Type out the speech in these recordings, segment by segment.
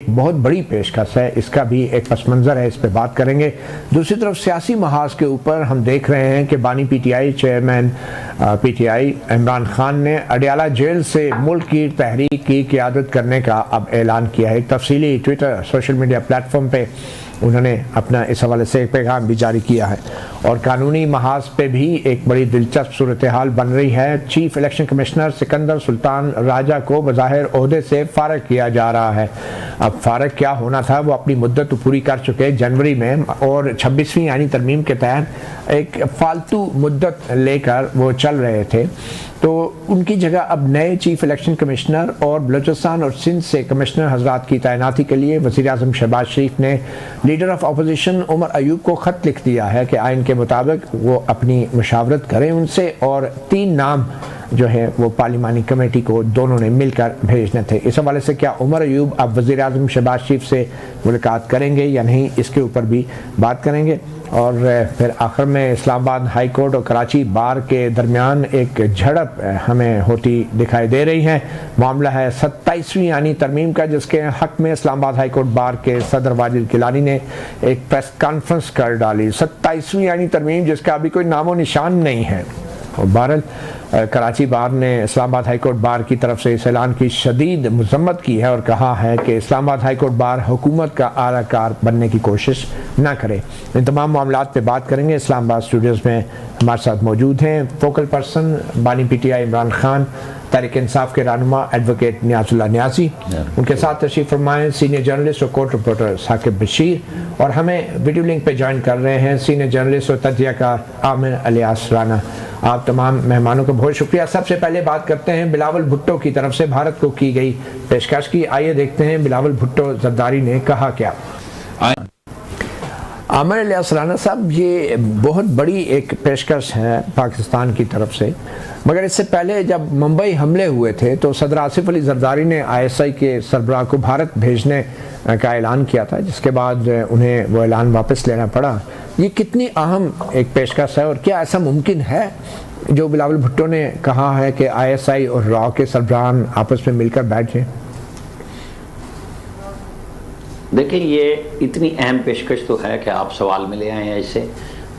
بہت بڑی پیشکش ہے، اس کا بھی ایک پس منظر ہے، اس پہ بات کریں گے۔ دوسری طرف سیاسی محاذ کے اوپر ہم دیکھ رہے ہیں کہ بانی P T I chairman P T I Imran Khan نے اڈیالہ جیل سے ملک کی تحریک کی قیادت کرنے کا اب اعلان کیا ہے۔ ایک تفصیلی Twitter social media plate form پہ انہوں نے اپنا اس حوالے سے ایک پیغام بھی جاری کیا ہے، اور قانونی محاذ پہ بھی ایک بڑی دلچسپ صورتحال بن رہی ہے۔ چیف الیکشن کمشنر سکندر سلطان راجہ کو بظاہر عہدے سے فارغ کیا جا رہا ہے۔ اب فارغ کیا ہونا تھا، وہ اپنی مدت پوری کر چکے جنوری میں، اور 26ویں آئینی ترمیم کے تحت ایک فالتو مدت لے کر وہ چل رہے تھے، تو ان کی جگہ اب نئے چیف الیکشن کمشنر اور بلوچستان اور سندھ سے کمشنر حضرات کی تعیناتی کے لیے وزیر اعظم شہباز شریف نے leader of opposition Omar Ayub کو خط لکھ دیا ہے کہ آئین کے مطابق وہ اپنی مشاورت کریں ان سے، اور 3 نام جو ہے وہ پارلیمانی کمیٹی کو دونوں نے مل کر بھیجنے تھے۔ اس حوالے سے کیا عمر ایوب اب وزیر اعظم شہباز شریف سے ملاقات کریں گے یا نہیں، اس کے اوپر بھی بات کریں گے۔ اور پھر آخر میں اسلام آباد ہائی کورٹ اور کراچی بار کے درمیان ایک جھڑپ ہمیں ہوتی دکھائی دے رہی ہے۔ معاملہ ہے 27ویں آئینی ترمیم کا، جس کے حق میں اسلام آباد ہائی کورٹ بار کے صدر واجد گیلانی نے ایک پریس کانفرنس کر ڈالی۔ 27ویں آئینی ترمیم جس کا ابھی کوئی نام و نشان نہیں ہے۔ بہرحال کراچی بار نے اسلام آباد ہائی کورٹ بار کی طرف سے اس اعلان کی شدید مذمت کی ہے اور کہا ہے کہ اسلام آباد ہائی کورٹ بار حکومت کا اعلی کار بننے کی کوشش نہ کرے۔ ان تمام معاملات پہ بات کریں گے۔ اسلام آباد اسٹوڈیوز میں ہمارے ساتھ موجود ہیں فوکل پرسن بانی P T I Imran Khan, Tehreek Insaf کے رہنما ایڈوکیٹ نیاز اللہ نیازی، ان کے ساتھ تشریف فرمائیں سینئر جرنلسٹ اور کورٹ رپورٹر ثاقب بشیر، اور ہمیں ویڈیو لنک پہ جوائن کر رہے ہیں سینئر جرنلسٹ اور تجزیہ کار عامر الیاس رانا۔ آپ تمام مہمانوں کا بہت شکریہ۔ سب سے پہلے بات کرتے ہیں بلاول بھٹو کی طرف سے بھارت کو کی گئی پیشکش کی۔ آئیے دیکھتے ہیں بلاول بھٹو زرداری نے کہا کیا۔ عامر الیاس رانا صاحب، یہ بہت بڑی ایک پیشکش ہے پاکستان کی طرف سے، مگر اس سے پہلے جب ممبئی حملے ہوئے تھے تو صدر آصف علی زرداری نے ISI کے سربراہ کو بھارت بھیجنے کا اعلان کیا تھا، جس کے بعد انہیں وہ اعلان واپس لینا پڑا۔ یہ کتنی اہم ایک پیشکش ہے، اور کیا ایسا ممکن ہے جو بلاول بھٹو نے کہا ہے کہ ISI اور را کے سربراہان آپس میں مل کر بیٹھ جائیں؟ دیکھیں، یہ اتنی اہم پیشکش تو ہے کہ آپ سوال میں لے آئے ہیں اسے،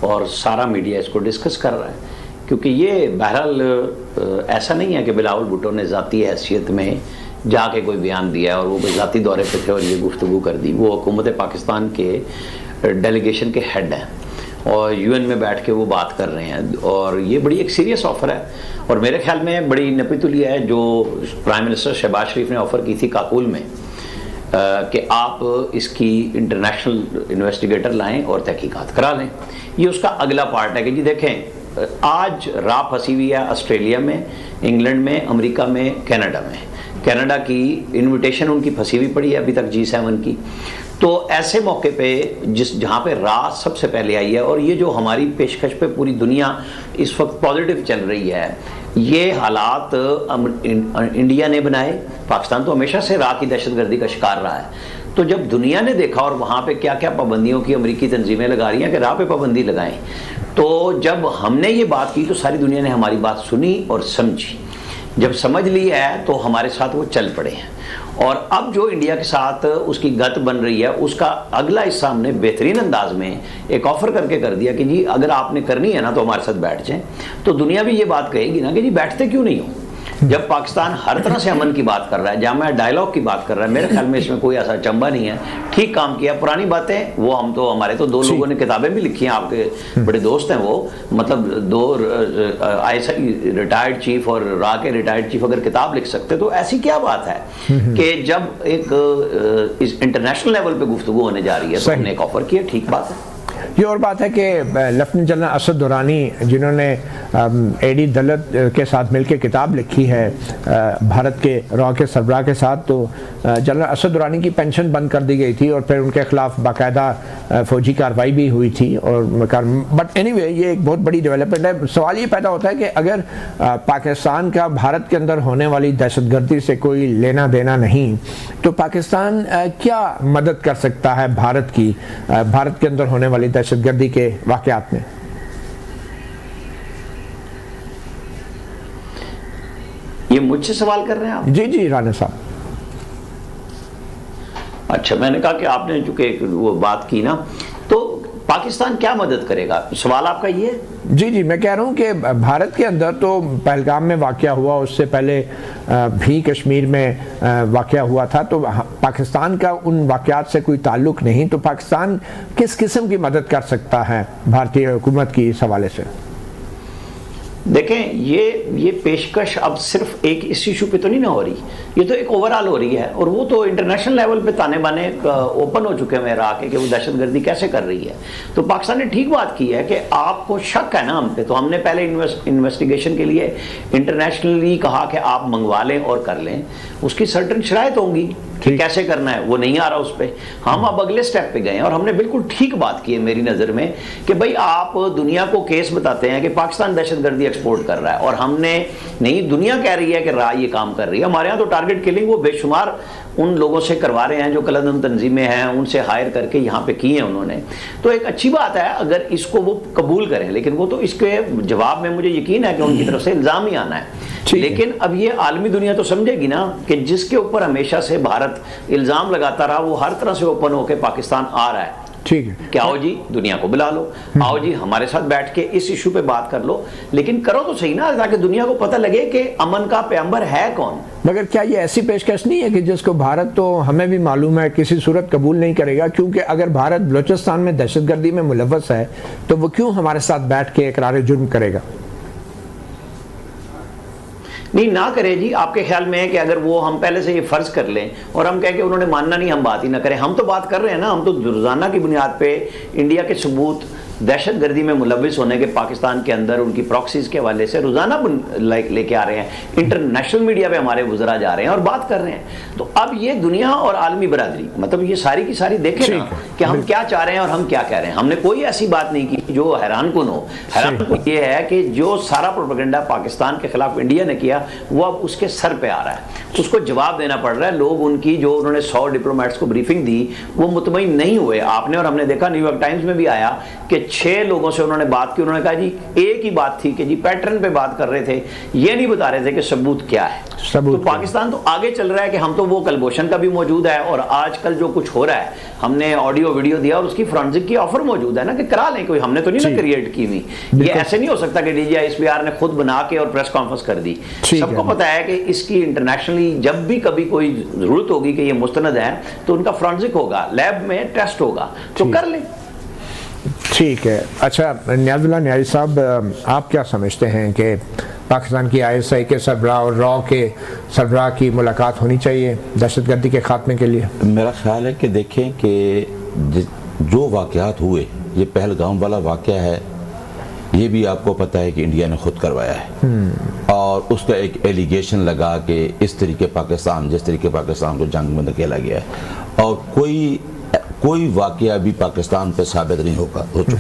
اور سارا میڈیا اس کو ڈسکس کر رہا ہے، کیونکہ یہ بہرحال ایسا نہیں ہے کہ بلاول بھٹو نے ذاتی حیثیت میں جا کے کوئی بیان دیا اور وہ کوئی ذاتی دورے پہ تھے اور یہ گفتگو کر دی۔ وہ حکومت پاکستان کے ڈیلیگیشن کے ہیڈ ہیں، اور UN میں بیٹھ کے وہ بات کر رہے ہیں، اور یہ بڑی ایک سیریس آفر ہے، اور میرے خیال میں بڑی نپی تلی ہے جو پرائم منسٹر شہباز شریف نے آفر کی تھی کاکول میں، کہ آپ اس کی انٹرنیشنل انویسٹیگیٹر لائیں اور تحقیقات کرا لیں۔ یہ اس کا اگلا پارٹ ہے کہ جی دیکھیں، آج را پھنسی ہوئی ہے آسٹریلیا میں، انگلینڈ میں، امریکہ میں، کینیڈا میں۔ کینیڈا کی انویٹیشن ان کی پھنسی ہوئی پڑی ہے ابھی تک G7 کی۔ تو ایسے موقع پہ جہاں پہ را سب سے پہلے آئی ہے، اور یہ جو ہماری پیشکش پہ پوری دنیا اس وقت پازیٹیو چل رہی ہے، یہ حالات انڈیا نے بنائے۔ پاکستان تو ہمیشہ سے را کی دہشت گردی کا شکار رہا ہے، تو جب دنیا نے دیکھا اور وہاں پہ کیا کیا پابندیوں کی امریکی تنظیمیں لگا رہی ہیں کہ را پہ پابندی لگائیں، تو جب ہم نے یہ بات کی تو ساری دنیا نے ہماری بات سنی اور سمجھی۔ جب سمجھ لی ہے تو ہمارے ساتھ وہ چل پڑے ہیں، اور اب جو انڈیا کے ساتھ اس کی گت بن رہی ہے، اس کا اگلا حصہ ہم نے بہترین انداز میں ایک آفر کر کے کر دیا کہ جی اگر آپ نے کرنی ہے نا تو ہمارے ساتھ بیٹھ جائیں۔ تو دنیا بھی یہ بات کہے گی نا کہ جی بیٹھتے کیوں نہیں ہو؟ جب پاکستان ہر طرح سے امن کی بات کر رہا ہے، جامع ڈائلاگ کی بات کر رہا ہے، میرے خیال میں اس میں کوئی ایسا چمبا نہیں ہے، ٹھیک کام کیا۔ پرانی باتیں وہ ہمارے تو 2 لوگوں نے کتابیں بھی لکھی ہیں، آپ کے بڑے دوست ہیں وہ، مطلب 2 ISI ریٹائرڈ چیف اور را کے ریٹائرڈ چیف اگر کتاب لکھ سکتے تو ایسی کیا بات ہے کہ جب ایک انٹرنیشنل لیول پہ گفتگو ہونے جا رہی ہے تو ہم نے ایک آفر کیا، ٹھیک بات ہے۔ یہ اور بات ہے کہ لیفٹیننٹ جنرل اسد درانی، جنہوں نے AD دلت کے ساتھ مل کے کتاب لکھی ہے بھارت کے را کے سربراہ کے ساتھ، تو جنرل اسد درانی کی پینشن بند کر دی گئی تھی اور پھر ان کے خلاف باقاعدہ فوجی کارروائی بھی ہوئی تھی، اور بٹ اینی وے یہ ایک بہت بڑی ڈیولپمنٹ ہے۔ سوال یہ پیدا ہوتا ہے کہ اگر پاکستان کا بھارت کے اندر ہونے والی دہشت گردی سے کوئی لینا دینا نہیں، تو پاکستان کیا مدد کر سکتا ہے بھارت کی، بھارت کے اندر ہونے والی دہشت گردی کے واقعات میں؟ یہ مجھ سے سوال کر رہے ہیں آپ؟ جی رانا صاحب۔ اچھا، میں نے کہا کہ آپ نے چونکہ وہ بات کی نا، تو پاکستان کیا مدد کرے گا؟ سوال آپ کا یہ ہے؟ جی میں کہہ رہا ہوں کہ بھارت کے اندر تو پہلگام میں واقعہ ہوا، اس سے پہلے بھی کشمیر میں واقعہ ہوا تھا، تو پاکستان کا ان واقعات سے کوئی تعلق نہیں، تو پاکستان کس قسم کی مدد کر سکتا ہے بھارتی حکومت کی اس حوالے سے؟ دیکھیں، یہ پیشکش اب صرف ایک اس ایشو پہ تو نہیں نہ ہو رہی، یہ تو ایک اوورال ہو رہی ہے، اور وہ تو انٹرنیشنل لیول پہ تانے بانے اوپن ہو چکے ہیں عراق کے کہ وہ دہشت گردی کیسے کر رہی ہے۔ تو پاکستان نے ٹھیک بات کی ہے کہ آپ کو شک ہے نا ہم پہ، تو ہم نے پہلے انویسٹیگیشن کے لیے انٹرنیشنلی کہا کہ آپ منگوا لیں اور کر لیں، اس کی سرٹن شرائط ہوں گی کہ کیسے کرنا ہے، وہ نہیں آ رہا اس پہ۔ ہم اب اگلے سٹیپ پہ گئے ہیں، اور ہم نے بالکل ٹھیک بات کی ہے میری نظر میں کہ بھئی آپ دنیا کو کیس بتاتے ہیں کہ پاکستان دہشت گردی ایکسپورٹ کر رہا ہے، اور ہم نے نہیں، دنیا کہہ رہی ہے کہ یہ کام کر رہی ہے۔ ہمارے ہاں تو ٹارگٹ کلنگ وہ بے شمار ان لوگوں سے کروا رہے ہیں جو قلعہ تنظیمیں ہیں، ان سے ہائر کر کے یہاں پہ کی ہیں انہوں نے۔ تو ایک اچھی بات ہے اگر اس کو وہ قبول کریں، لیکن وہ تو اس کے جواب میں مجھے یقین ہے کہ ان کی طرف سے الزام ہی آنا ہے۔ لیکن اب یہ عالمی دنیا تو سمجھے گی نا کہ جس کے اوپر ہمیشہ سے بھارت الزام لگاتا رہا، وہ ہر طرح سے اوپن ہو کے پاکستان آ رہا ہے ٹھیک ہے کہ آؤ جی دنیا کو بلا لو، آؤ جی ہمارے ساتھ بیٹھ کے اس ایشو پہ بات کر لو، لیکن کرو تو صحیح نا، تاکہ دنیا کو پتہ لگے کہ امن کا پیغمبر ہے کون۔ مگر کیا یہ ایسی پیشکش نہیں ہے کہ جس کو بھارت تو ہمیں بھی معلوم ہے کسی صورت قبول نہیں کرے گا، کیونکہ اگر بھارت بلوچستان میں دہشت گردی میں ملوث ہے تو وہ کیوں ہمارے ساتھ بیٹھ کے اقرار جرم کرے گا؟ نہیں، نہ کرے جی۔ آپ کے خیال میں ہے کہ اگر وہ ہم پہلے سے یہ فرض کر لیں اور ہم کہیں کہ انہوں نے ماننا نہیں، ہم بات ہی نہ کریں، ہم تو بات کر رہے ہیں نا، ہم تو روزانہ کی بنیاد پہ انڈیا کے ثبوت دہشت گردی میں ملوث ہونے کے پاکستان کے اندر ان کی پراکسیز کے حوالے سے روزانہ لے کے آ رہے ہیں، انٹرنیشنل میڈیا پہ ہمارے وزراء جا رہے ہیں اور بات کر رہے ہیں۔ تو اب یہ دنیا اور عالمی برادری مطلب یہ ساری کی ساری دیکھیں نا کہ ہم کیا چاہ رہے ہیں اور ہم کیا کہہ رہے ہیں۔ ہم نے کوئی ایسی بات نہیں کی جو حیران کن ہو۔ حیران کن یہ ہے کہ جو سارا پروپیگنڈا پاکستان کے خلاف انڈیا نے کیا وہ اب اس کے سر پہ آ رہا ہے، اس کو جواب دینا پڑ رہا ہے۔ لوگ ان کی جو انہوں نے 100 ڈپلومیٹس کو بریفنگ دی وہ مطمئن نہیں ہوئے۔ آپ نے اور ہم نے دیکھا نیو یارک ٹائمز میں بھی آیا کہ 6 لوگوں سے انہوں نے بات کی، انہوں نے کہا جی ایک ہی بات تھی کہ جی پیٹرن پہ بات کر رہے تھے، یہ نہیں بتا رہے تھے کہ ثبوت کیا ہے۔ تو پاکستان تو آگے چل رہا ہے کہ ہم تو وہ کلبھوشن کا بھی موجود ہے، اور آج کل جو کچھ ہو رہا ہے ہم نے آڈیو ویڈیو دیا اور اس کی فرانزک کی آفر موجود ہے نا کہ کرا لیں، کوئی ہم نے تو نہیں نا کریٹ کی ہوئی۔ یہ ایسے نہیں ہو سکتا کہ D G I S P R نے خود بنا کے اور پریس کانفرنس کر دی۔ سب کو پتا ہے کہ اس کی انٹرنیشنلی جب بھی کبھی کوئی ضرورت ہوگی کہ یہ مستند ہے تو ان کا فرانزک ہوگا، لیب میں ٹیسٹ ہوگا، تو کر لیں۔ ٹھیک ہے۔ اچھا نیاز اللہ نیازی صاحب، آپ کیا سمجھتے ہیں کہ پاکستان کی آئی ایس آئی کے سربراہ اور را کے سربراہ کی ملاقات ہونی چاہیے دہشت گردی کے خاتمے کے لیے؟ میرا خیال ہے کہ دیکھیں کہ جو واقعات ہوئے، یہ پہلگام والا واقعہ ہے، یہ بھی آپ کو پتہ ہے کہ انڈیا نے خود کروایا ہے، اور اس کا ایک ایلیگیشن لگا کہ اس طریقے پاکستان جس طریقے پاکستان کو جنگ میں دھکیلا گیا ہے، اور کوئی واقعہ بھی پاکستان پہ ثابت نہیں ہو چکا۔